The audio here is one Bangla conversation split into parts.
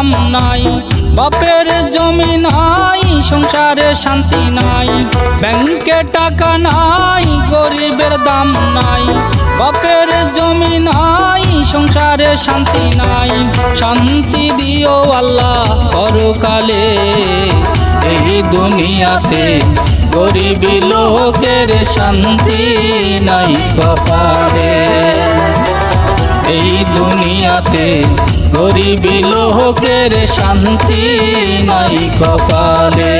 দাম নাই, বাপের জমি নাই, সংসারে শান্তি নাই। ব্যাংকে টাকা নাই, গরিবের দাম নাই, বাপের জমি নাই, সংসারে শান্তি নাই। শান্তি দিও আল্লাহ পরকালে, এই দুনিয়াতে গরিব লোকের শান্তি নাই কপালে। এই দুনিয়াতে গরিব লোকের শান্তি নাই কপালে।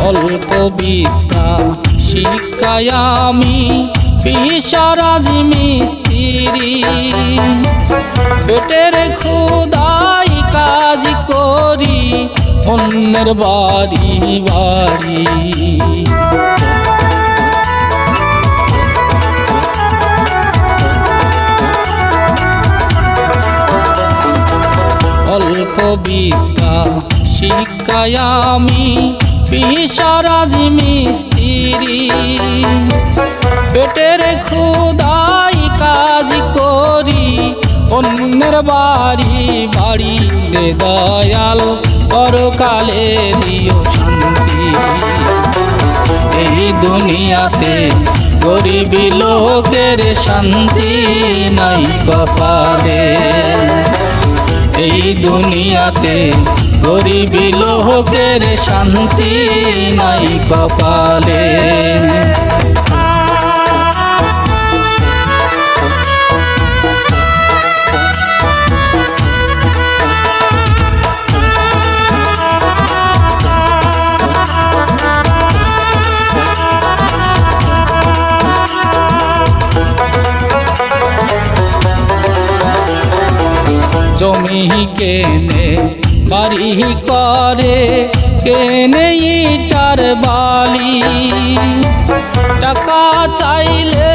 অল্প বিদ্যা শিক্ষায় আমি পেশা রাজমিস্ত্রি, পেটের ক্ষুধায় কাজ করি অন্যের বাড়ি বাড়ি। অল্প বিদ্যা শিক্ষায় আমি পেশা রাজমিস্ত্রি, পেটের ক্ষুধায় কাজ করি অন্যের বাড়ি বাড়ি। রে দয়াল পরকালে দিও শান্তি, এই দুনিয়াতে গরিব লোকের শান্তি নাই কপালে। এই দুনিয়াতে গরিব লোকের শান্তি নাই কপালে। জমি কেনে বাড়ি করে, কেনে ইটার বালি, টাকা চাইলে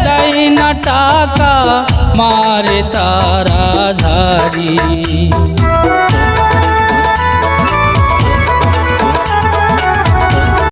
দেয় না টাকা, মারে তারা ঝাড়ি।